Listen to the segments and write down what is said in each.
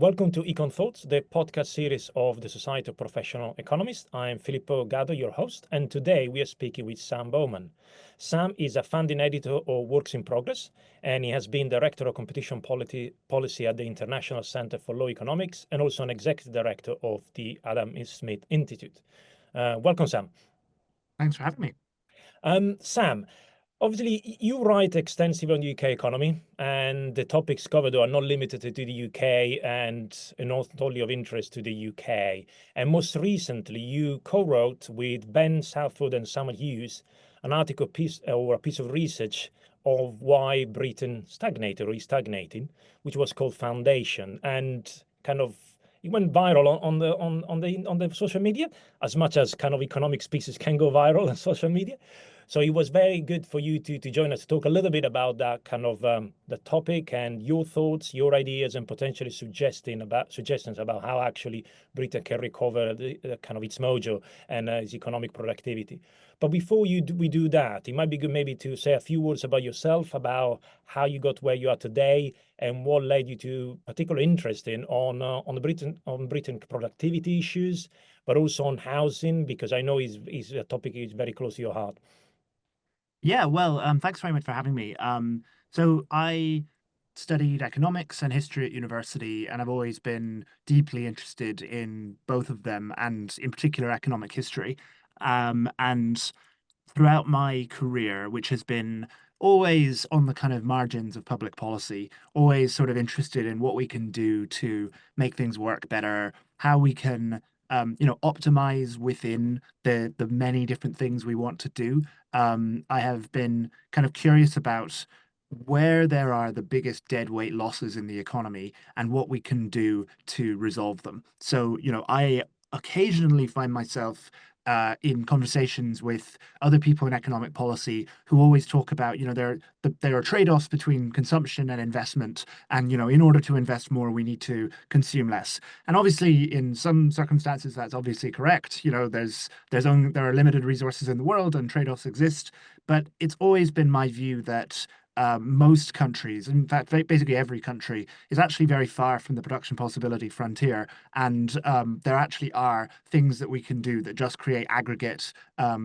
Welcome to Econ Thoughts, the podcast series of the Society of Professional Economists. I'm Filippo Gado, your host, and today we are speaking with Sam Bowman. Sam is a founding editor of Works in Progress, and he has been Director of Competition Policy at the International Center for Law Economics and also an Executive Director of the Adam Smith Institute. Welcome, Sam. Thanks for having me. Sam, obviously, you write extensively on the UK economy, and the topics covered are not limited to the UK and not only of interest to the UK. And most recently, you co-wrote with Ben Southwood and Samuel Hughes an article piece of research of why Britain stagnated or is stagnating, which was called Foundation, and kind of it went viral on the social media, as much as kind of economics pieces can go viral on social media. So it was very good for you to join us to talk a little bit about that kind of the topic and your thoughts, your ideas, and potentially suggestions about how actually Britain can recover kind of its mojo and its economic productivity. But before we do that, it might be good maybe to say a few words about yourself, about how you got where you are today, and what led you to particular interest on Britain productivity issues, but also on housing, because I know is a topic is very close to your heart. Yeah, well, thanks very much for having me. So I studied economics and history at university, and I've always been deeply interested in both of them, and in particular economic history. And throughout my career, which has been always on the kind of margins of public policy, always sort of interested in what we can do to make things work better, how we can optimize within the many different things we want to do. I have been kind of curious about where there are the biggest dead weight losses in the economy and what we can do to resolve them. So, I occasionally find myself in conversations with other people in economic policy who always talk about, there are trade-offs between consumption and investment, and in order to invest more, we need to consume less. And obviously, in some circumstances, that's obviously correct. There are limited resources in the world, and trade-offs exist. But it's always been my view that most countries, in fact, basically every country, is actually very far from the production possibility frontier. And there actually are things that we can do that just create aggregate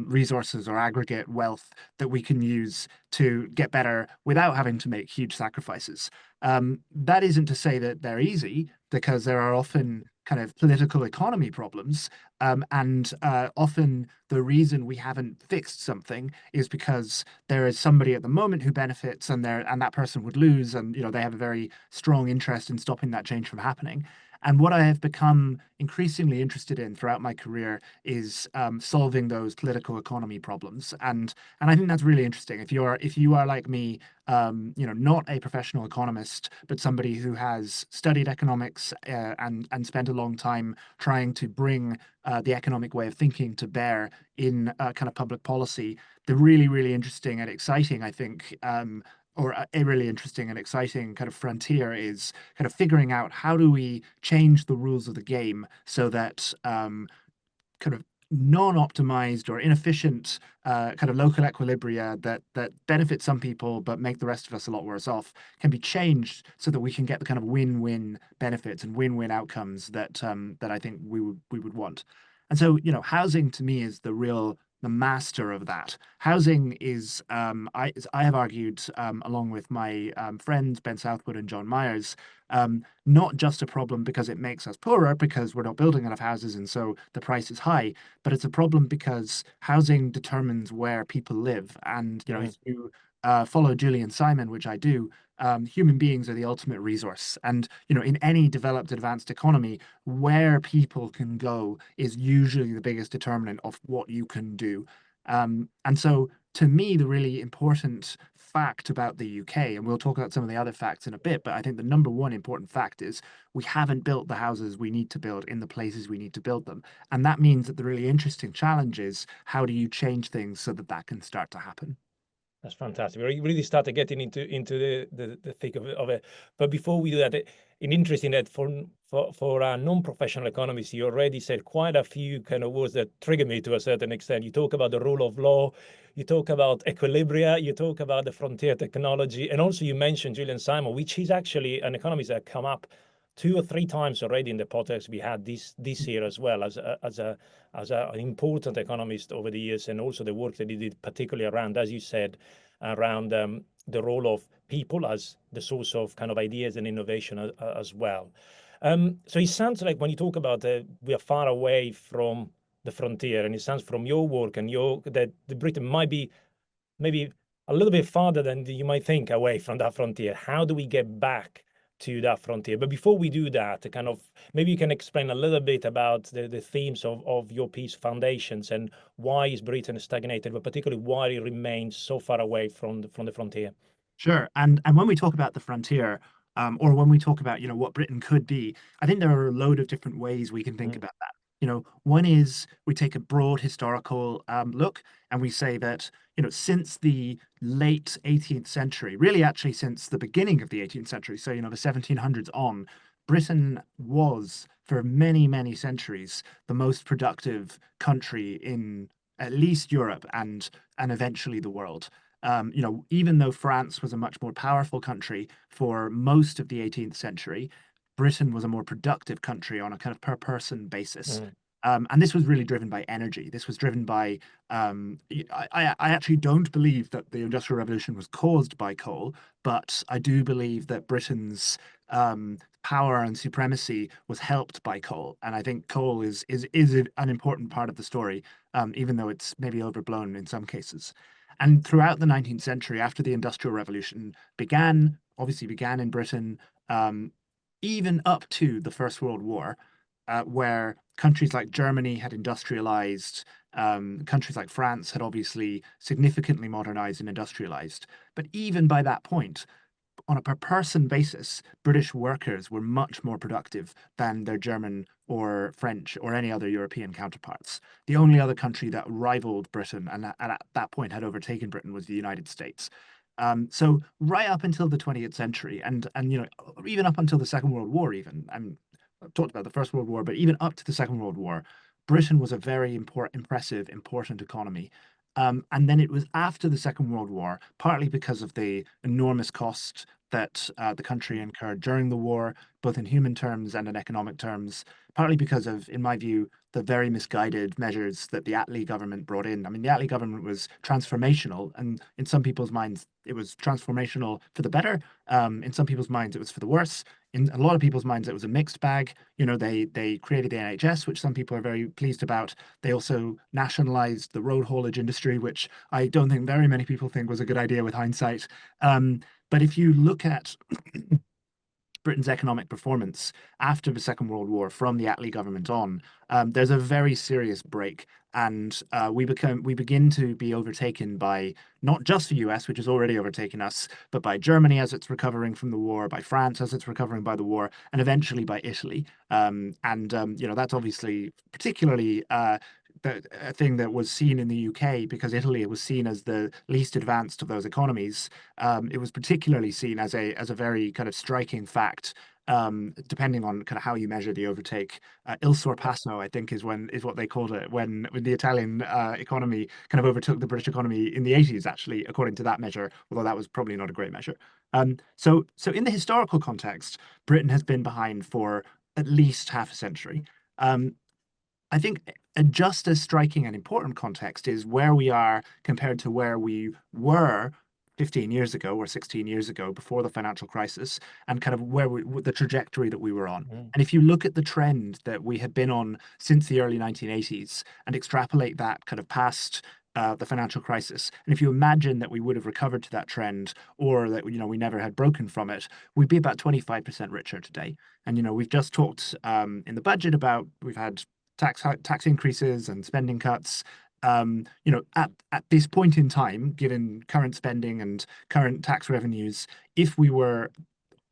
resources or aggregate wealth that we can use to get better without having to make huge sacrifices. That isn't to say that they're easy, because there are often kind of political economy problems. And often the reason we haven't fixed something is because there is somebody at the moment who benefits, and that person would lose, and they have a very strong interest in stopping that change from happening. And what I have become increasingly interested in throughout my career is solving those political economy problems, and I think that's really interesting. If you are like me, not a professional economist, but somebody who has studied economics and spent a long time trying to bring the economic way of thinking to bear in kind of public policy, the really, really interesting and exciting, I think, or a really interesting and exciting kind of frontier is kind of figuring out how do we change the rules of the game so that kind of non-optimized or inefficient kind of local equilibria that benefit some people but make the rest of us a lot worse off can be changed so that we can get the kind of win-win benefits and win-win outcomes that I think we would want. And so, housing to me is the master of that. Housing is, I have argued, along with my friends Ben Southwood and John Myers, not just a problem because it makes us poorer because we're not building enough houses and so the price is high, but it's a problem because housing determines where people live. And if you follow Julian Simon, which I do, human beings are the ultimate resource. And in any developed advanced economy, where people can go is usually the biggest determinant of what you can do. And so to me, the really important fact about the UK, and we'll talk about some of the other facts in a bit, but I think the number one important fact is we haven't built the houses we need to build in the places we need to build them. And that means that the really interesting challenge is how do you change things so that that can start to happen? That's fantastic. We really started getting into the thick of it. But before we do that, interesting that for a non-professional economist, you already said quite a few kind of words that trigger me to a certain extent. You talk about the rule of law, you talk about equilibria, you talk about the frontier technology, and also you mentioned Julian Simon, which is actually an economist that come up two or three times already in the podcast we had this year as well an important economist over the years, and also the work that he did, particularly around, as you said, around the role of people as the source of kind of ideas and innovation as well. So it sounds like when you talk about we are far away from the frontier, and it sounds from your work and that the Britain might be maybe a little bit farther than you might think away from that frontier. How do we get back to that frontier? But before we do that, kind of maybe you can explain a little bit about the themes of your piece, foundations, and why is Britain stagnated, but particularly why it remains so far away from the frontier. Sure. And when we talk about the frontier, or when we talk about, what Britain could be, I think there are a load of different ways we can think Mm, about that. One is we take a broad historical look and we say that, since the late 18th century, really actually since the beginning of the 18th century, so, the 1700s on, Britain was for many, many centuries the most productive country in at least Europe and eventually the world. Even though France was a much more powerful country for most of the 18th century, Britain was a more productive country on a kind of per person basis. mm, And this was really driven by energy. This was driven by, I actually don't believe that the Industrial Revolution was caused by coal, but I do believe that Britain's power and supremacy was helped by coal. And I think coal is an important part of the story, even though it's maybe overblown in some cases. And throughout the 19th century, after the Industrial Revolution obviously began in Britain, um, even up to the First World War, where countries like Germany had industrialized, countries like France had obviously significantly modernized and industrialized. But even by that point, on a per person basis, British workers were much more productive than their German or French or any other European counterparts. The only other country that rivaled Britain and at that point had overtaken Britain was the United States. So right up until the 20th century, and even up until the Second World War, I've talked about the First World War, but even up to the Second World War, Britain was a very impressive, important economy. And then it was after the Second World War, partly because of the enormous cost that the country mm, incurred during the war, both in human terms and in economic terms, partly because of, in my view, the very misguided measures that the Attlee government brought in. I mean, the Attlee government was transformational, and in some people's minds, it was transformational for the better. In some people's minds, it was for the worse. In a lot of people's minds, it was a mixed bag. They created the NHS, which some people are very pleased about. They also nationalized the road haulage industry, which I don't think very many people think was a good idea with hindsight. But if you look at Britain's economic performance after the Second World War from the Attlee government on, there's a very serious break, and we begin to be overtaken by not just the US, which has already overtaken us, but by Germany as it's recovering from the war, by France as it's recovering by the war, and eventually by Italy. That's obviously particularly a thing that was seen in the UK because Italy was seen as the least advanced of those economies. It was particularly seen as a very kind of striking fact, depending on kind of how you measure the overtake. Il sorpasso, I think, is what they called it when the Italian economy kind of overtook the British economy in the 80s, actually, according to that measure, although that was probably not a great measure. So in the historical context, Britain has been behind for at least half a century. Um, I think a just as striking and important context is where we are compared to where we were 15 years ago or 16 years ago before the financial crisis, and kind of the trajectory that we were on. mm, And if you look at the trend that we had been on since the early 1980s and extrapolate that kind of past the financial crisis, and if you imagine that we would have recovered to that trend or that we never had broken from it, we'd be about 25% richer today. And we've just talked in the budget about we've had tax increases and spending cuts. At this point in time, given current spending and current tax revenues, if we were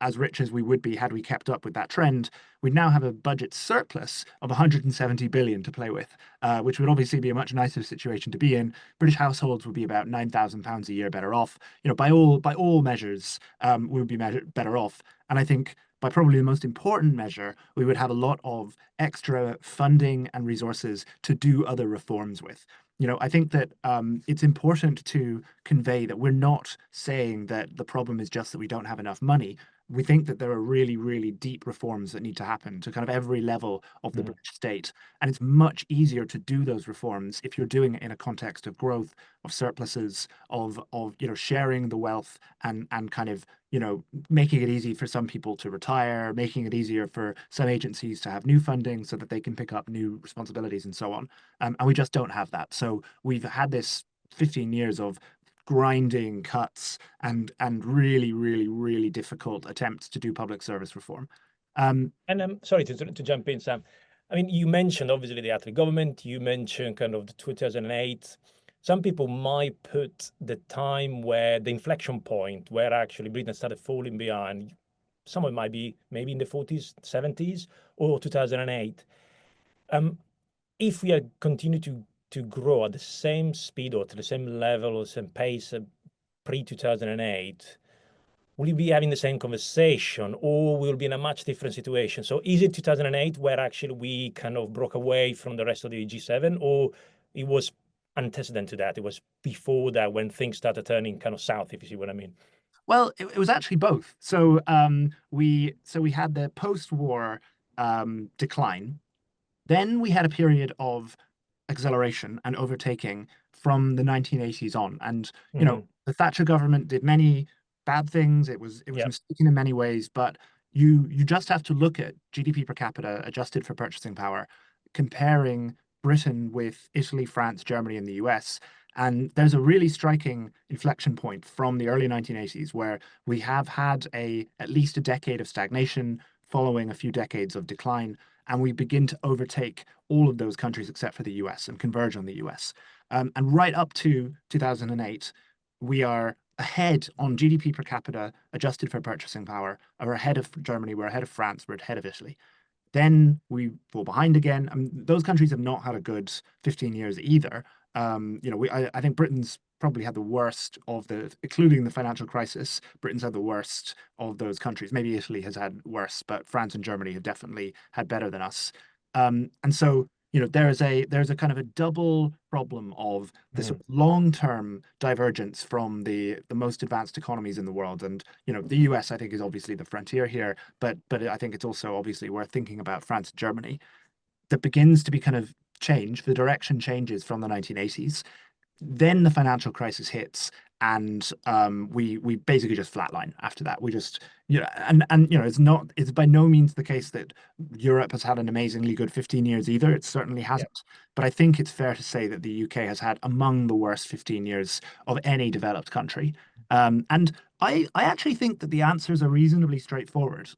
as rich as we would be had we kept up with that trend, we now have a budget surplus of 170 billion to play with, which would obviously be a much nicer situation to be in. British households would be about £9,000 a year better off. By all measures, we would be better off. And I think by probably the most important measure, we would have a lot of extra funding and resources to do other reforms with. I think that it's important to convey that we're not saying that the problem is just that we don't have enough money, we think that there are really, really deep reforms that need to happen to kind of every level of the Mhm. British state. And it's much easier to do those reforms if you're doing it in a context of growth, of surpluses, of sharing the wealth and kind of making it easy for some people to retire, making it easier for some agencies to have new funding so that they can pick up new responsibilities and so on. And we just don't have that. So we've had this 15 years of grinding cuts and really, really, really difficult attempts to do public service reform. Um, And sorry to jump in, Sam. I mean, you mentioned obviously the Attlee government, you mentioned kind of the 2008. Some people might put the time where the inflection point where actually Britain started falling behind, someone might be maybe in the 40s, 70s, or 2008. Um, if we had continued to grow at the same speed or to the same level or same pace pre-2008, will we be having the same conversation or we'll be in a much different situation? So is it 2008 where actually we kind of broke away from the rest of the G7, or it was antecedent to that? It was before that when things started turning kind of south, if you see what I mean. well, it was actually both. So we had the post-war decline. Then we had a period of acceleration and overtaking from the 1980s on. And, Hmm. the Thatcher government did many bad things. It was Yeah. mistaken in many ways, but you just have to look at GDP per capita adjusted for purchasing power, comparing Britain with Italy, France, Germany, and the US. And there's a really striking inflection point from the early 1980s where we have had at least a decade of stagnation following a few decades of decline, and we begin to overtake all of those countries except for the US and converge on the US. And right up to 2008, we are ahead on GDP per capita adjusted for purchasing power. We're ahead of Germany, we're ahead of France, we're ahead of Italy. Then we fall behind again. I mean, those countries have not had a good 15 years either. I think Britain's probably had the worst of including the financial crisis. Britain's had the worst of those countries. Maybe Italy has had worse, but France and Germany have definitely had better than us. And so, there's a kind of a double problem of the sort Mhm. of long-term divergence from the most advanced economies in the world. And, the US, I think, is obviously the frontier here, but I think it's also obviously worth thinking about France and Germany that begins to be kind of change. The direction changes from the 1980s. Then the financial crisis hits, and we basically just flatline after that. We just and it's by no means the case that Europe has had an amazingly good 15 years either. It certainly Yeah. hasn't. But I think it's fair to say that the UK has had among the worst 15 years of any developed country. And I actually think that the answers are reasonably straightforward.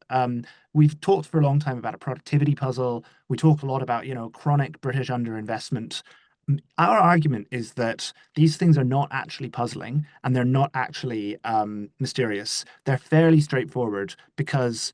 We've talked for a long time about a productivity puzzle. We talk a lot about, chronic British underinvestment. Our argument is that these things are not actually puzzling and they're not actually mysterious. They're fairly straightforward because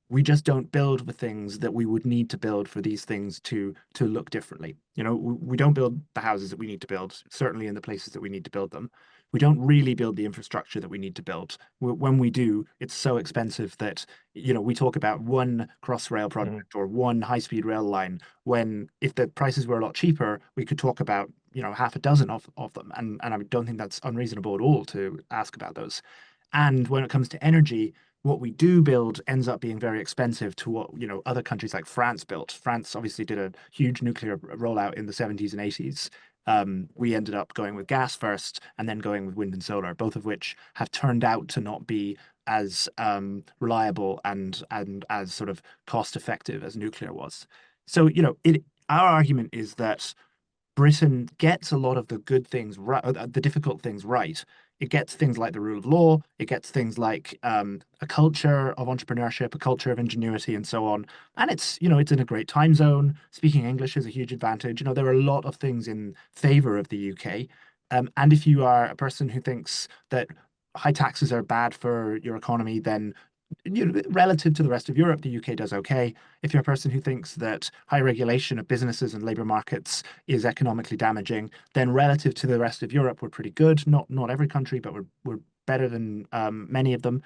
we just don't build the things that we would need to build for these things to look differently. We don't build the houses that we need to build, certainly in the places that we need to build them. We don't really build the infrastructure that we need to build. When we do, it's so expensive that, we talk about one Crossrail Mhm. project or one high-speed rail line, when if the prices were a lot cheaper, we could talk about, half a dozen of them. And I don't think that's unreasonable at all to ask about those. And when it comes to energy, what we do build ends up being very expensive to what, other countries like France built. France obviously did a huge nuclear rollout in the 70s and 80s. We ended up going with gas first and then going with wind and solar, both of which have turned out to not be as reliable and as sort of cost effective as nuclear was. So, our argument is that Britain gets a lot of the good things right, the difficult things right. It gets things like the rule of law. It gets things like a culture of entrepreneurship, a culture of ingenuity, and so on. And it's in a great time zone. Speaking English is a huge advantage. There are a lot of things in favor of the UK. And if you are a person who thinks that high taxes are bad for your economy, then relative to the rest of Europe, the UK does okay. If you're a person who thinks that high regulation of businesses and labor markets is economically damaging, then relative to the rest of Europe, we're pretty good. Not every country, but we're better than many of them.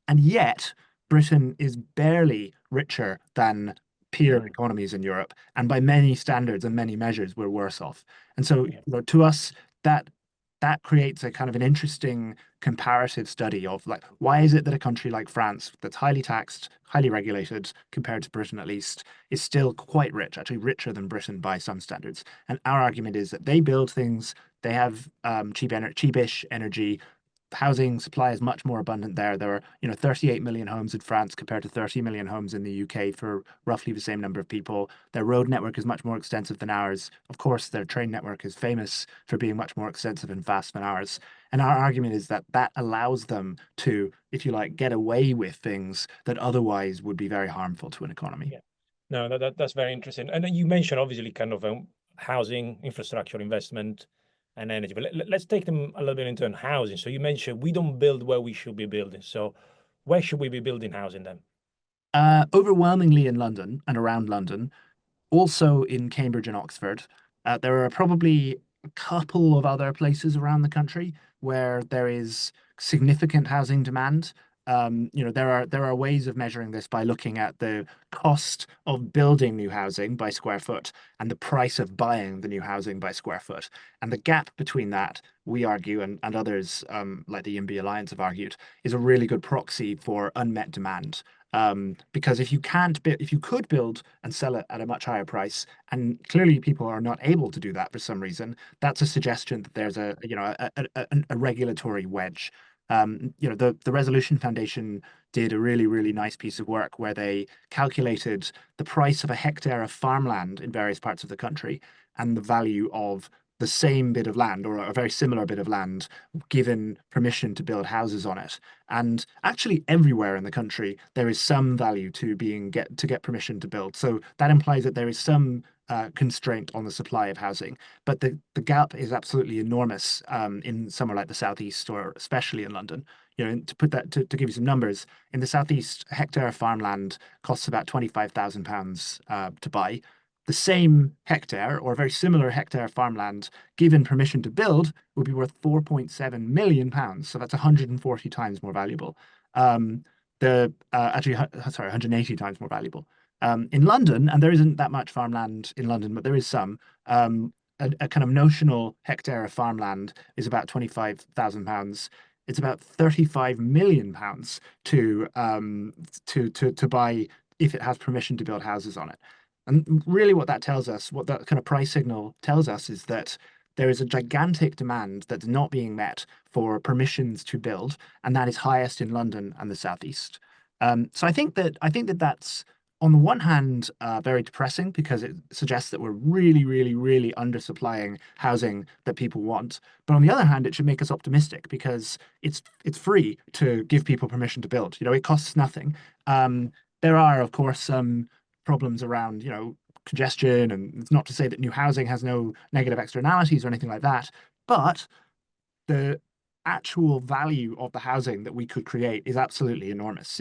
And yet, Britain is barely richer than peer Mhm. economies in Europe, and by many standards and many measures, we're worse off. And so, Yeah. to us, that that creates a kind of an interesting comparative study of like why is it that a country like France that's highly taxed, highly regulated compared to Britain at least, is still quite rich, actually richer than Britain by some standards. And our argument is that they build things, they have cheapish energy. Housing supply is much more abundant there. There are, 38 million homes in France compared to 30 million homes in the UK for roughly the same number of people. Their road network is much more extensive than ours. Of course, their train network is famous for being much more extensive and fast than ours. And our argument is that that allows them to, if you like, get away with things that otherwise would be very harmful to an economy. Yeah. No, that's very interesting. And then you mentioned obviously kind of housing, infrastructure investment, and energy. But let's take them a little bit into housing. So you mentioned we don't build where we should be building. So where should we be building housing then? Overwhelmingly in London and around London, also in Cambridge and Oxford. There are probably a couple of other places around the country where there is significant housing demand. There are ways of measuring this by looking at the cost of building new housing by square foot and the price of buying the new housing by square foot. And the gap between that, we argue, and others like the YIMBY Alliance have argued, is a really good proxy for unmet demand. Because if you could build and sell it at a much higher price, and clearly people are not able to do that for some reason, that's a suggestion that there's a regulatory wedge. The Resolution Foundation did a really, really nice piece of work where they calculated the price of a hectare of farmland in various parts of the country and the value of the same bit of land or a very similar bit of land given permission to build houses on it. And actually, everywhere in the country, there is some value to get permission to build. So that implies that there is some constraint on the supply of housing. But the gap is absolutely enormous in somewhere like the southeast, or especially in London. To put that to give you some numbers, in the southeast, a hectare of farmland costs about £25,000 to buy. The same hectare or a very similar hectare of farmland given permission to build would be worth £4.7 million. So that's 140 times more valuable. The actually, sorry, 180 times more valuable. In London, and there isn't that much farmland in London, but there is some. A kind of notional hectare of farmland is about £25,000. It's about £35 million to buy if it has permission to build houses on it. And really, what that tells us, what that kind of price signal tells us, is that there is a gigantic demand that's not being met for permissions to build, and that is highest in London and the southeast. So I think that that's on the one hand very depressing because it suggests that we're really, really, really undersupplying housing that people want. But on the other hand, it should make us optimistic because it's free to give people permission to build. It costs nothing. There are, of course, some problems around, congestion, and it's not to say that new housing has no negative externalities or anything like that, but the actual value of the housing that we could create is absolutely enormous.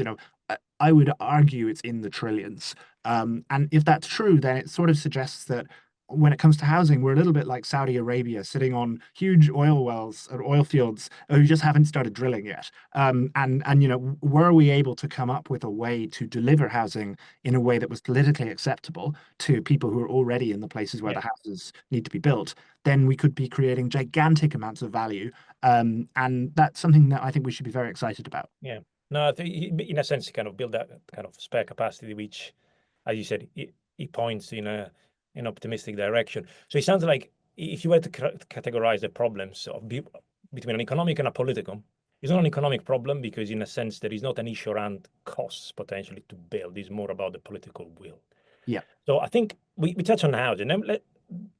I would argue it's in the trillions. And if that's true, then it sort of suggests that when it comes to housing, we're a little bit like Saudi Arabia sitting on huge oil wells or oil fields who just haven't started drilling yet. And were we able to come up with a way to deliver housing in a way that was politically acceptable to people who are already in the places where Yeah. the houses need to be built, then we could be creating gigantic amounts of value. And that's something that I think we should be very excited about. Yeah. No, I think in a sense, you kind of build that kind of spare capacity, which, as you said, it points in an optimistic direction. So it sounds like if you were to categorize the problems between an economic and a political, it's not an economic problem because, in a sense, there is not an issue around costs potentially to build. It's more about the political will. Yeah. So I think we touched on housing.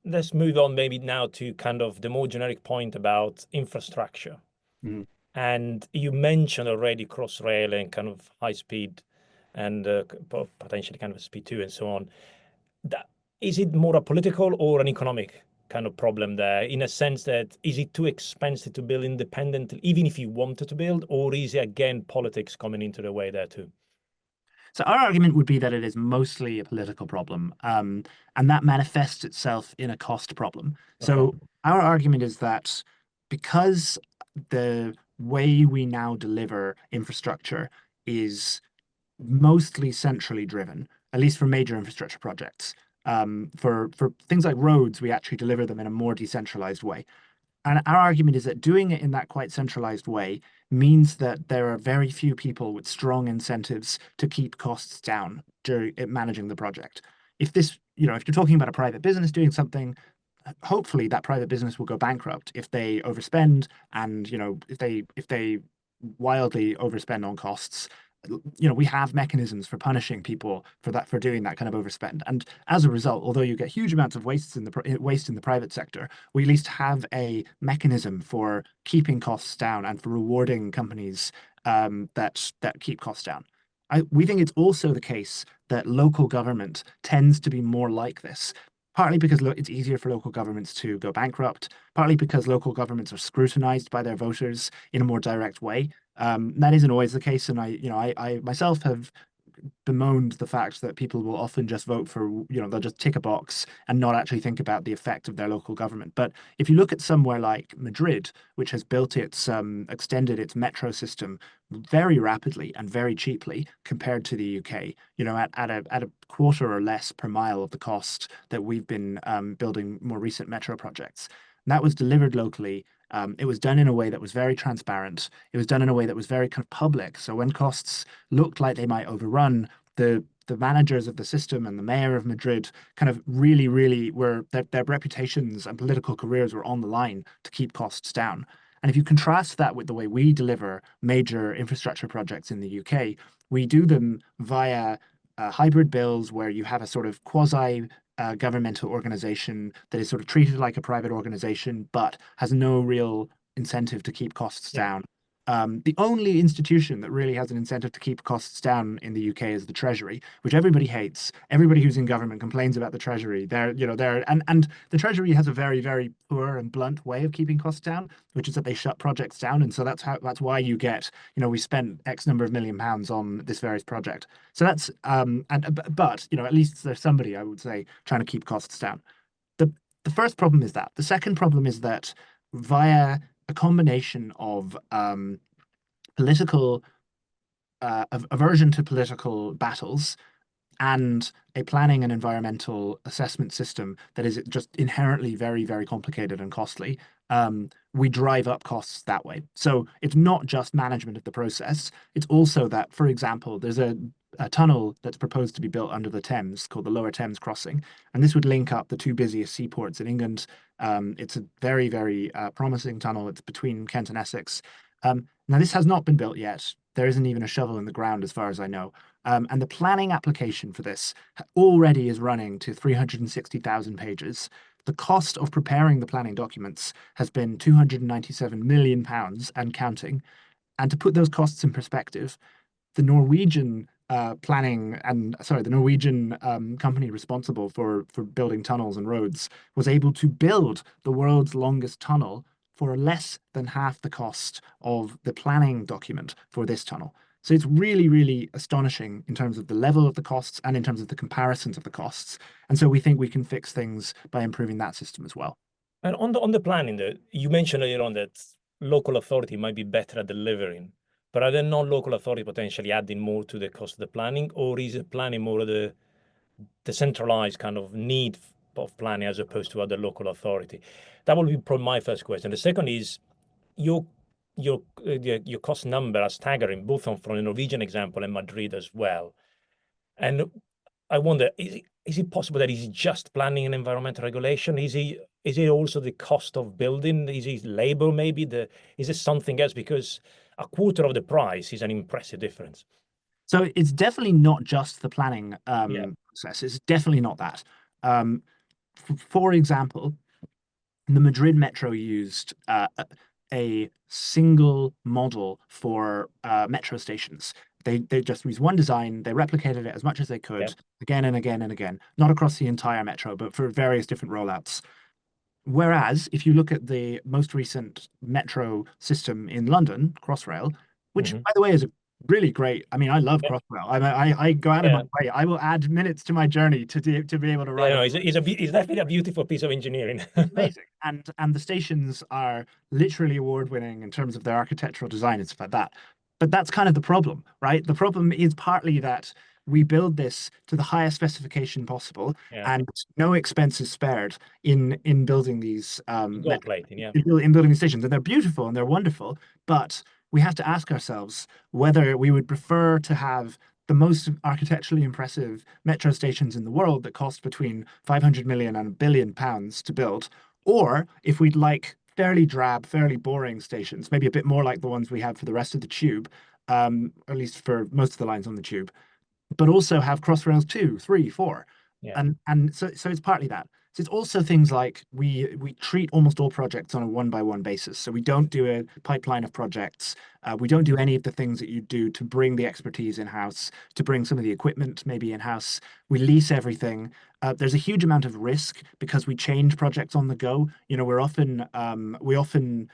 Let's move on maybe now to kind of the more generic point about infrastructure. Mhm. And you mentioned already Crossrail and kind of high speed and potentially kind of speed two and so on. That, is it more a political or an economic kind of problem there, in a sense that is it too expensive to build independently, even if you wanted to build, or is it again politics coming into the way there too? So our argument would be that it is mostly a political problem, and that manifests itself in a cost problem. Okay. So our argument is that because the way we now deliver infrastructure is mostly centrally driven, at least for major infrastructure projects. For things like roads, we actually deliver them in a more decentralized way. And our argument is that doing it in that quite centralized way means that there are very few people with strong incentives to keep costs down during managing the project. If this, if you're talking about a private business doing something, hopefully that private business will go bankrupt if they overspend and, if they wildly overspend on costs. We have mechanisms for punishing people for that, for doing that kind of overspend. And as a result, although you get huge amounts of waste in the private sector, we at least have a mechanism for keeping costs down and for rewarding companies that keep costs down. We think it's also the case that local government tends to be more like this. Partly because it's easier for local governments to go bankrupt, partly because local governments are scrutinized by their voters in a more direct way. That isn't always the case, and I myself have bemoaned the fact that people will often just vote for, they'll just tick a box and not actually think about the effect of their local government. But if you look at somewhere like Madrid, which has extended its metro system very rapidly and very cheaply compared to the UK, at a quarter or less per mile of the cost that we've been building more recent metro projects. And that was delivered locally. It was done in a way that was very transparent. It was done in a way that was very kind of public. So when costs looked like they might overrun, the managers of the system and the mayor of Madrid kind of really, really were their reputations and political careers were on the line to keep costs down. And if you contrast that with the way we deliver major infrastructure projects in the UK, we do them via hybrid bills where you have a sort of quasi governmental organization that is sort of treated like a private organization, but has no real incentive to keep costs Yeah. down. The only institution that really has an incentive to keep costs down in the UK is the Treasury, which everybody hates. Everybody who's in government complains about the Treasury. And the Treasury has a very, very poor and blunt way of keeping costs down, which is that they shut projects down. And so that's why you get, we spent X number of £1 million on this various project. So that's but at least there's somebody, I would say, trying to keep costs down. The the first problem is that. The second problem is that via a combination of political aversion to political battles and a planning and environmental assessment system that is just inherently very, very complicated and costly, we drive up costs that way. So it's not just management of the process. It's also that, for example, there's a tunnel that's proposed to be built under the Thames called the Lower Thames Crossing. And this would link up the two busiest seaports in England. It's a very, very promising tunnel. It's between Kent and Essex. Now, this has not been built yet. There isn't even a shovel in the ground, as far as I know. And the planning application for this already is running to 360,000 pages. The cost of preparing the planning documents has been £297 million and counting. And to put those costs in perspective, the Norwegian the Norwegian company responsible for building tunnels and roads was able to build the world's longest tunnel for less than half the cost of the planning document for this tunnel. So it's really, really astonishing in terms of the level of the costs and in terms of the comparisons of the costs. And so we think we can fix things by improving that system as well. And on the planning, you mentioned earlier on that local authority might be better at delivering, but are there non-local authority potentially adding more to the cost of the planning, or is it planning more of the centralized kind of need of planning as opposed to other local authority? That would be probably my first question. The second is your your cost number are staggering, both from the Norwegian example and Madrid as well. And I wonder, is it possible that it's just planning and environmental regulation? Is it also the cost of building? Is it labor maybe? Is it something else? Because a quarter of the price is an impressive difference. So it's definitely not just the planning Yeah. process. It's definitely not that. For example, the Madrid Metro used a single model for metro stations. They just used one design, they replicated it as much as they Yeah. could, again and again and again, not across the entire metro, but for various different rollouts. Whereas if you look at the most recent metro system in London, Crossrail, which Hmm. by the way is a really great. I mean, I love Yeah. Crossrail. I go out of my Yeah. way. I will add minutes to my journey to be able to Yeah, ride no, on. it's definitely a beautiful piece of engineering. It's amazing, and the stations are literally award-winning in terms of their architectural design and stuff like that. But that's kind of the problem, right? The problem is partly that we build this to the highest specification possible, Yeah. and no expense is spared in building these Gold plating. Yeah. in building these stations. And they're beautiful and they're wonderful, but we have to ask ourselves whether we would prefer to have the most architecturally impressive metro stations in the world that cost between 500 million and £1 billion to build, or if we'd like fairly drab, fairly boring stations, maybe a bit more like the ones we have for the rest of the tube, at least for most of the lines on the tube, but also have Crossrails 2, 3, 4. Yeah. And so it's partly that. So it's also things like we treat almost all projects on a one-by-one basis. So we don't do a pipeline of projects. We don't do any of the things that you do to bring the expertise in-house, to bring some of the equipment maybe in-house. We lease everything. There's a huge amount of risk because we change projects on the go. We often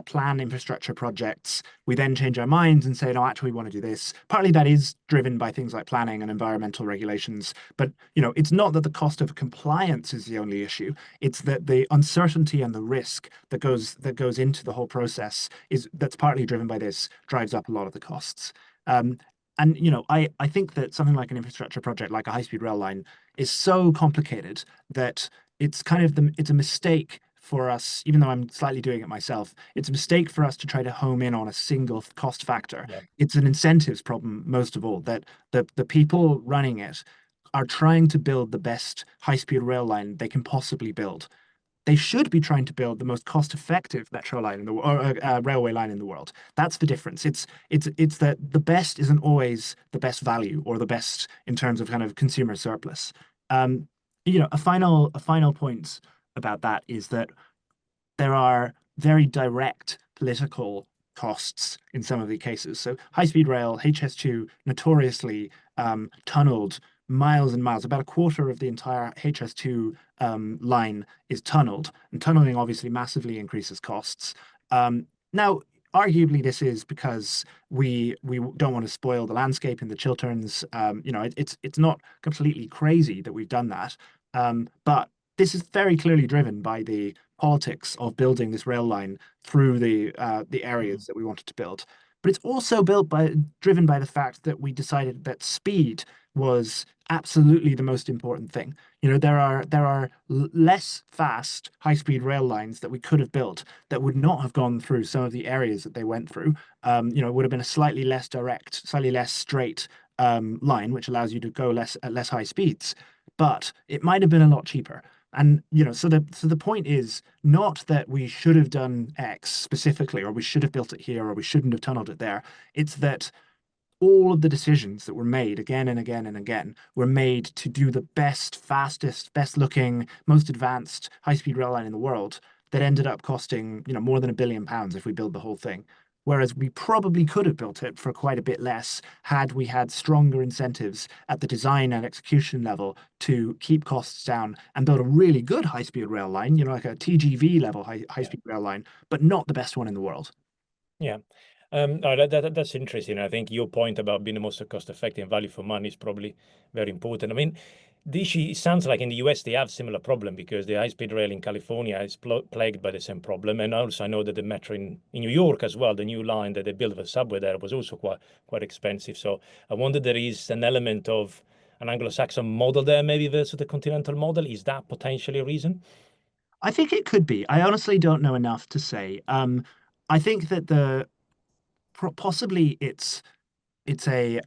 plan infrastructure projects. We then change our minds and say, no, actually, we want to do this. Partly that is driven by things like planning and environmental regulations. But, it's not that the cost of compliance is the only issue. It's that the uncertainty and the risk that goes into the whole process that's partly driven by this, drives up a lot of the costs. Um, and I think that something like an infrastructure project, like a high-speed rail line, is so complicated that it's a mistake for us, even though I'm slightly doing it myself, it's a mistake for us to try to home in on a single cost factor. Yeah. It's an incentives problem, most of all, that the people running it are trying to build the best high-speed rail line they can possibly build. They should be trying to build the most cost-effective metro line in the or railway line in the world. That's the difference. It's that the best isn't always the best value or the best in terms of kind of consumer surplus. Um, a final point about that is that there are very direct political costs in some of the cases. So high-speed rail, HS2, notoriously tunneled miles and miles. About a quarter of the entire HS2 line is tunneled, and tunneling obviously massively increases costs. Now, arguably, this is because we don't want to spoil the landscape in the Chilterns. It's not completely crazy that we've done that, but this is very clearly driven by the politics of building this rail line through the Mm. areas that we wanted to build. But it's also driven by the fact that we decided that speed was absolutely the most important thing. There are less fast high-speed rail lines that we could have built that would not have gone through some of the areas that they went through. It would have been a slightly less direct, slightly less straight line, which allows you to go less at less high speeds, but it might have been a lot cheaper. And so the point is not that we should have done X specifically, or we should have built it here, or we shouldn't have tunneled it there. It's that all of the decisions that were made again and again and again were made to do the best, fastest, best looking, most advanced high-speed rail line in the world that ended up costing, more than £1 billion if we build the whole thing. Whereas we probably could have built it for quite a bit less had we had stronger incentives at the design and execution level to keep costs down and build a really good high-speed rail line, like a TGV level Yeah. high-speed rail line, but not the best one in the world. Yeah. No, that's interesting. I think your point about being the most cost-effective and value for money is probably very important. I mean, the issue, it sounds like in the US they have similar problem because the high-speed rail in California is plagued by the same problem. And also I know that the metro in New York as well, the new line that they built for subway there was also quite expensive. So I wonder there is an element of an Anglo-Saxon model there, maybe versus the continental model. Is that potentially a reason? I think it could be. I honestly don't know enough to say. I think that possibly it's a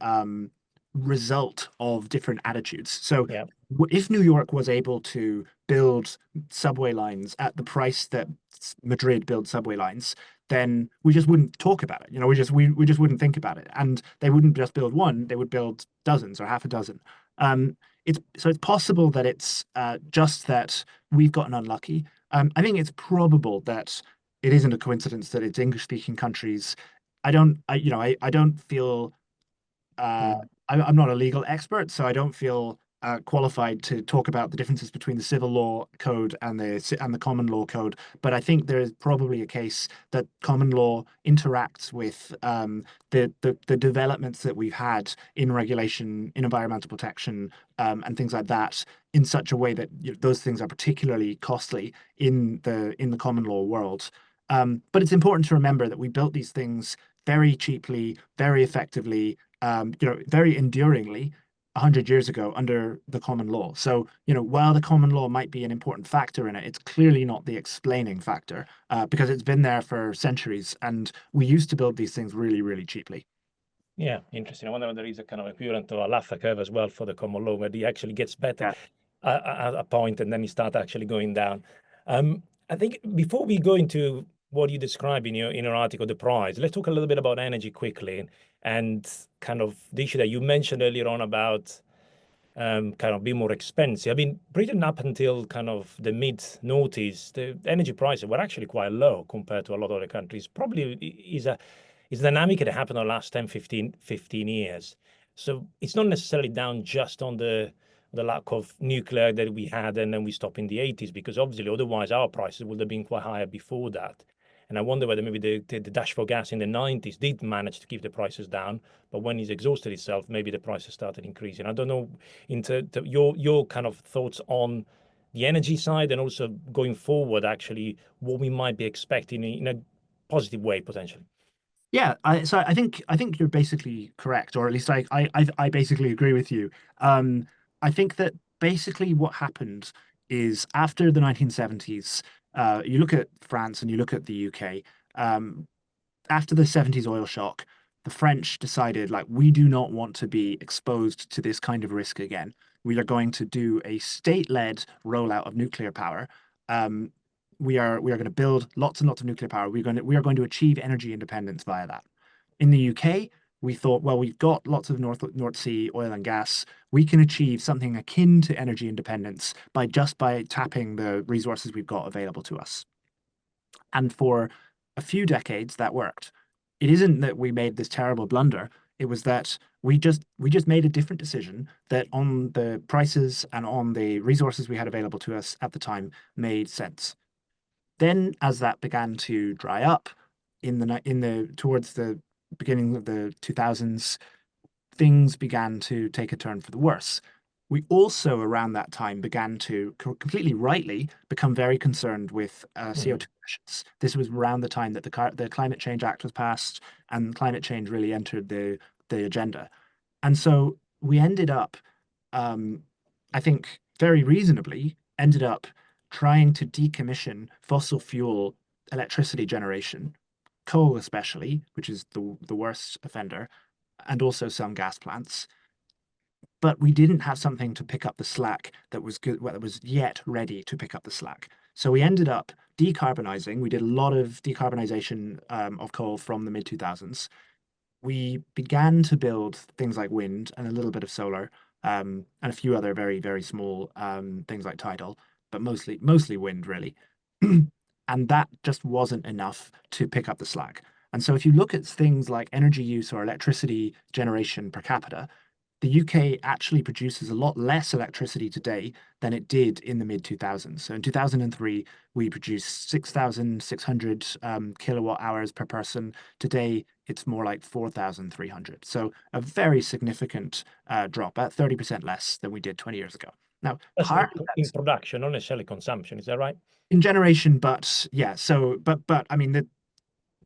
result of different attitudes. So Yeah. if New York was able to build subway lines at the price that Madrid built subway lines, then we just wouldn't talk about it. We just wouldn't think about it. And they wouldn't just build one, they would build dozens or half a dozen. It's possible that it's just that we've gotten unlucky. I think it's probable that it isn't a coincidence that it's English-speaking countries. I don't feel Mm. I'm not a legal expert, so I don't feel qualified to talk about the differences between the civil law code and the common law code. But I think there is probably a case that common law interacts with the developments that we've had in regulation, in environmental protection, and things like that, in such a way that those things are particularly costly in the common law world. But it's important to remember that we built these things very cheaply, very effectively, very enduringly, 100 years ago under the common law. So, while the common law might be an important factor in it, it's clearly not the explaining factor because it's been there for centuries. And we used to build these things really, really cheaply. Yeah, interesting. I wonder if there is a kind of equivalent to a Laffer curve as well for the common law, where he actually gets better Yeah. at a point and then he start actually going down. I think before we go into what you describe in your article, the price, let's talk a little bit about energy quickly and kind of the issue that you mentioned earlier on about kind of be more expensive. I mean, Britain up until kind of the mid noughties, the energy prices were actually quite low compared to a lot of other countries. Probably is a dynamic that happened in the last 10, 15 years. So it's not necessarily down just on the lack of nuclear that we had and then we stopped in the 80s, because obviously otherwise our prices would have been quite higher before that. And I wonder whether maybe the dash for gas in the 90s did manage to keep the prices down, but when it's exhausted itself, maybe the prices started increasing. I don't know into your kind of thoughts on the energy side and also going forward, actually, what we might be expecting in a positive way potentially. Yeah, so I think you're basically correct, or at least I basically agree with you. Um, I think that basically what happened is after the 1970s, you look at France and you look at the UK. Um, After the 70s oil shock, the French decided, like, we do not want to be exposed to this kind of risk again. We are going to do a state-led rollout of nuclear power. Um, we are going to build lots and lots of nuclear power. We are going to achieve energy independence via that. In the UK, we thought, well, we've got lots of North Sea oil and gas. We can achieve something akin to energy independence by tapping the resources we've got available to us. And for a few decades, that worked. It isn't that we made this terrible blunder. It was that we just made a different decision that on the prices and on the resources we had available to us at the time made sense. Then, as that began to dry up in the towards the beginning of the 2000s, things began to take a turn for the worse. We also, around that time, began to completely rightly become very concerned with Mhm. CO2 emissions. This was around the time that the Climate Change Act was passed and climate change really entered the agenda. And so we ended up, um, I think, very reasonably, ended up trying to decommission fossil fuel electricity generation, coal especially, which is the worst offender, and also some gas plants. But we didn't have something to pick up the slack that was good, well, that was yet ready to pick up the slack. So we ended up decarbonizing. We did a lot of decarbonization of coal from the mid 2000s. We began to build things like wind and a little bit of solar, and a few other very, very small things like tidal, but mostly wind, really. And that just wasn't enough to pick up the slack. And so if you look at things like energy use or electricity generation per capita, the UK actually produces a lot less electricity today than it did in the mid 2000s. So in 2003, we produced 6,600 kilowatt hours per person. Today, it's more like 4,300. So a very significant drop, at 30% less than we did 20 years ago. Now, That's part of in that's production, not necessarily consumption. Is that right? in generation, but yeah, so but I mean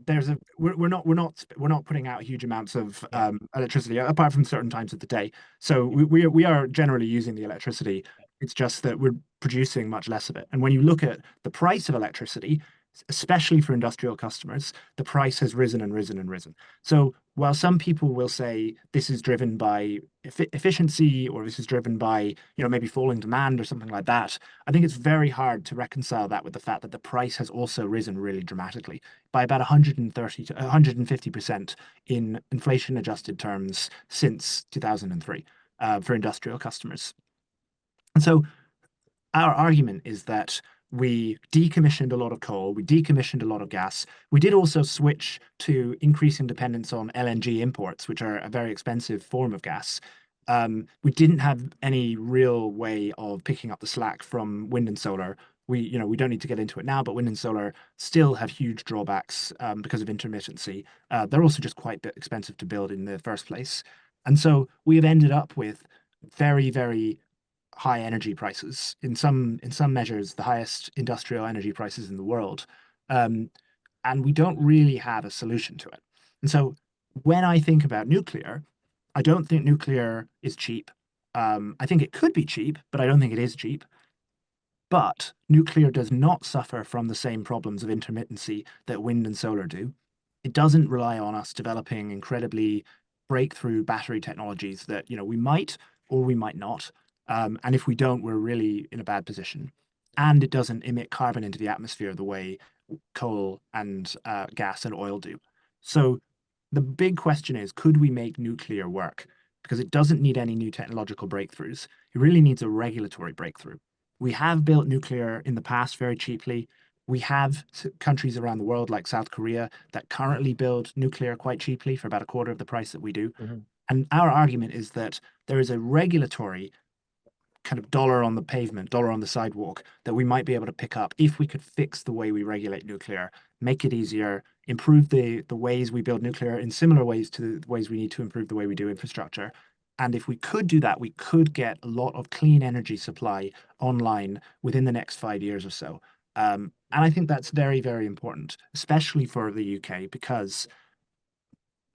there's a we're not putting out huge amounts of Yeah. electricity apart from certain times of the day. So we are generally using the electricity. It's just that we're producing much less of it. And when you look at the price of electricity, especially for industrial customers, the price has risen and risen and risen. So while some people will say this is driven by efficiency or this is driven by, maybe falling demand or something like that, I think it's very hard to reconcile that with the fact that the price has also risen really dramatically by about 130 to 150% in inflation adjusted terms since 2003 for industrial customers. And so our argument is that we decommissioned a lot of coal, we decommissioned a lot of gas. We did also switch to increasing dependence on LNG imports, which are a very expensive form of gas. We didn't have any real way of picking up the slack from wind and solar. We don't need to get into it now, but wind and solar still have huge drawbacks because of intermittency. They're also just quite expensive to build in the first place. And so we have ended up with very, very high energy prices. In some measures, the highest industrial energy prices in the world. Um, and we don't really have a solution to it. And so when I think about nuclear, I don't think nuclear is cheap. I think it could be cheap, but I don't think it is cheap. But nuclear does not suffer from the same problems of intermittency that wind and solar do. It doesn't rely on us developing incredibly breakthrough battery technologies that, we might or we might not. And if we don't, we're really in a bad position. And it doesn't emit carbon into the atmosphere the way coal and gas and oil do. So the big question is, could we make nuclear work? Because it doesn't need any new technological breakthroughs. It really needs a regulatory breakthrough. We have built nuclear in the past very cheaply. We have countries around the world like South Korea that currently build nuclear quite cheaply for about a quarter of the price that we do. Mhm. And our argument is that there is a regulatory kind of dollar on the pavement, dollar on the sidewalk that we might be able to pick up if we could fix the way we regulate nuclear, make it easier, improve the ways we build nuclear in similar ways to the ways we need to improve the way we do infrastructure. And if we could do that, we could get a lot of clean energy supply online within the next 5 years or so. And I think that's very, very important, especially for the UK, because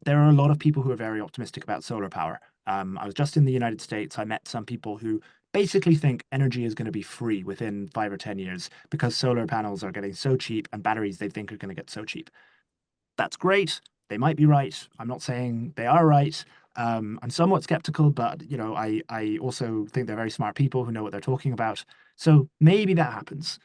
there are a lot of people who are very optimistic about solar power. I was just in the United States. I met some people who basically think energy is going to be free within 5 or 10 years because solar panels are getting so cheap and batteries they think are going to get so cheap. That's great. They might be right. I'm not saying they are right. I'm somewhat skeptical, but I also think they're very smart people who know what they're talking about. So maybe that happens.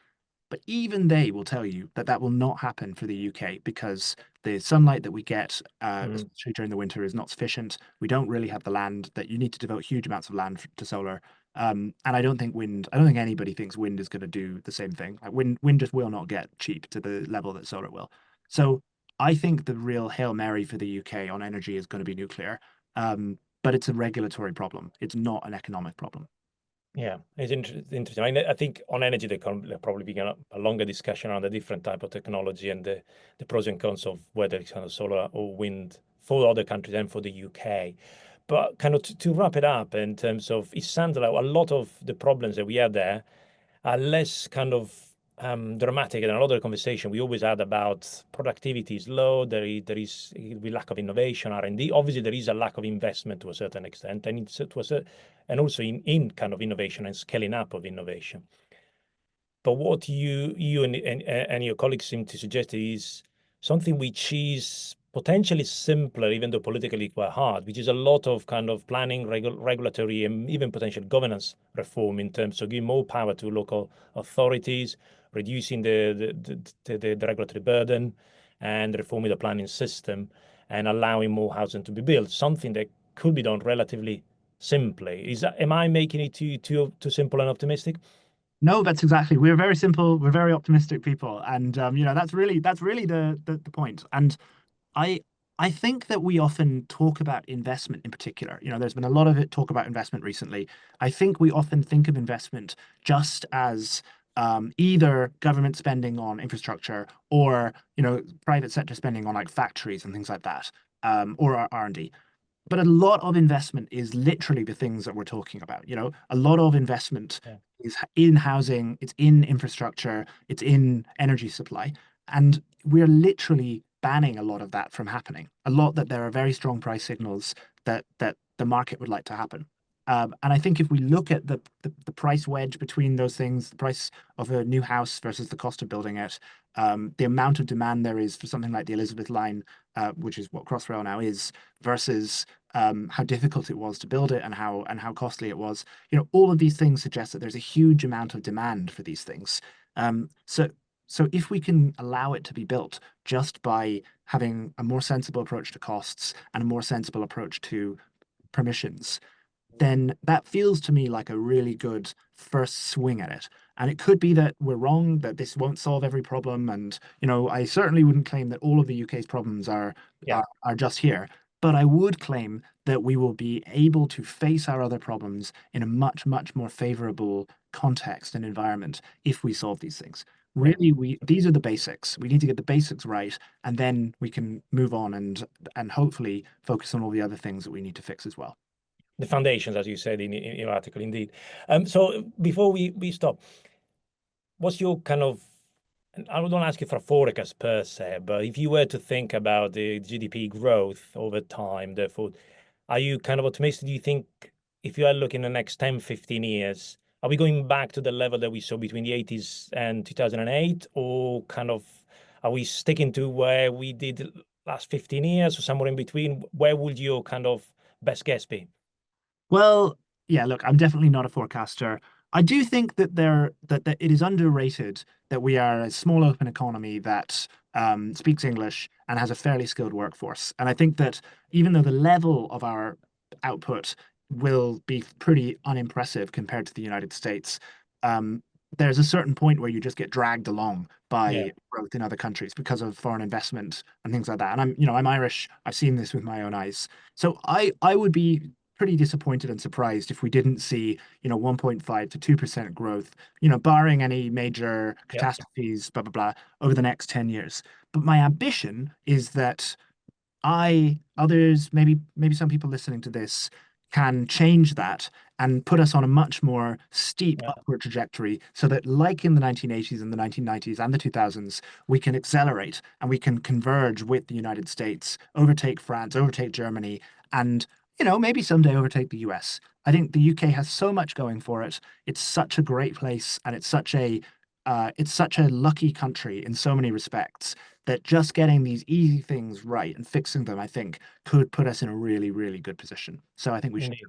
But even they will tell you that that will not happen for the UK because the sunlight that we get, Mm. especially during the winter, is not sufficient. We don't really have the land that you need to devote huge amounts of land to solar. And I don't think anybody thinks wind is going to do the same thing. Like wind just will not get cheap to the level that solar will. So I think the real Hail Mary for the UK on energy is going to be nuclear. But it's a regulatory problem. It's not an economic problem. Yeah, it's interesting. I think on energy there'll probably be a longer discussion on the different type of technology and the pros and cons of whether it's kind of solar or wind for other countries and for the UK. But kind of to wrap it up in terms of, it sounds like a lot of the problems that we have there are less kind of dramatic. And another conversation we always had about productivity is low. There is we lack of innovation, R&D. Obviously, there is a lack of investment to a certain extent, and it's to a certain, and also in kind of innovation and scaling up of innovation. But what you and your colleagues seem to suggest is something which is potentially simpler, even though politically quite hard, which is a lot of kind of planning, regulatory, and even potential governance reform in terms of giving more power to local authorities, reducing the regulatory burden, and reforming the planning system, and allowing more housing to be built. Something that could be done relatively simply. Am I making it too simple and optimistic? No, that's exactly. We're very simple. We're very optimistic people, and that's really the point. And I I think that we often talk about investment in particular. There's been a lot of talk about investment recently. I think we often think of investment just as either government spending on infrastructure or private sector spending on like factories and things like that, or R&D. But a lot of investment is literally the things that we're talking about. A lot of investment Yeah. is in housing, it's in infrastructure, it's in energy supply. And we're literally banning a lot of that from happening. A lot that there are very strong price signals that the market would like to happen. And I think if we look at the price wedge between those things, the price of a new house versus the cost of building it, the amount of demand there is for something like the Elizabeth line, which is what Crossrail now is, versus how difficult it was to build it and how costly it was. All of these things suggest that there's a huge amount of demand for these things. So if we can allow it to be built just by having a more sensible approach to costs and a more sensible approach to permissions, then that feels to me like a really good first swing at it. And it could be that we're wrong, that this won't solve every problem. And, I certainly wouldn't claim that all of the UK's problems Yeah. are just here. But I would claim that we will be able to face our other problems in a much, much more favorable context and environment if we solve these things. Yeah. Really, these are the basics. We need to get the basics right, and then we can move on and hopefully focus on all the other things that we need to fix as well. The foundations, as you said in your article, indeed. So before we stop, what's your kind of, and I don't ask you for a forecast per se, but if you were to think about the GDP growth over time, therefore, are you kind of optimistic? Do you think if you are looking the next 10, 15 years, are we going back to the level that we saw between the 80s and 2008, or kind of are we sticking to where we did last 15 years or somewhere in between? Where would your kind of best guess be? Well, yeah, look, I'm definitely not a forecaster. I do think that that it is underrated that we are a small open economy that speaks English and has a fairly skilled workforce. And I think that even though the level of our output will be pretty unimpressive compared to the United States, um, there's a certain point where you just get dragged along Yeah, by growth in other countries because of foreign investment and things like that. And I'm Irish. I've seen this with my own eyes. So I would be pretty disappointed and surprised if we didn't see, 1.5 to 2% growth, barring any major yeah, catastrophes, blah, blah, blah, over the next 10 years. But my ambition is that others, maybe some people listening to this can change that and put us on a much more steep yeah. upward trajectory so that, like in the 1980s and the 1990s and the 2000s, we can accelerate and we can converge with the United States, overtake France, overtake Germany, and, maybe someday overtake the US. I think the UK has so much going for it. It's such a great place and it's such a lucky country in so many respects that just getting these easy things right and fixing them, I think, could put us in a really, really good position. So I think we should do Indeed.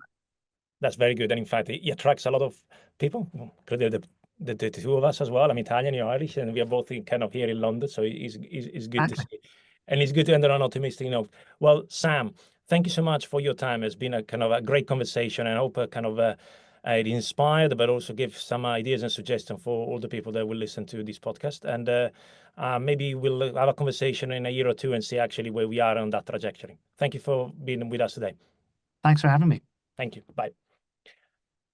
That's very good. And in fact, it attracts a lot of people. Including the two of us as well. I'm Italian, you're Irish, and we are both kind of here in London. So it's good to that. see. And it's good to end on an optimistic note. Well, Sam, thank you so much for your time. It's been a kind of a great conversation. And I hope kind of it inspired, but also give some ideas and suggestions for all the people that will listen to this podcast. And maybe we'll have a conversation in a year or two and see actually where we are on that trajectory. Thank you for being with us today. Thanks for having me. Thank you. Bye.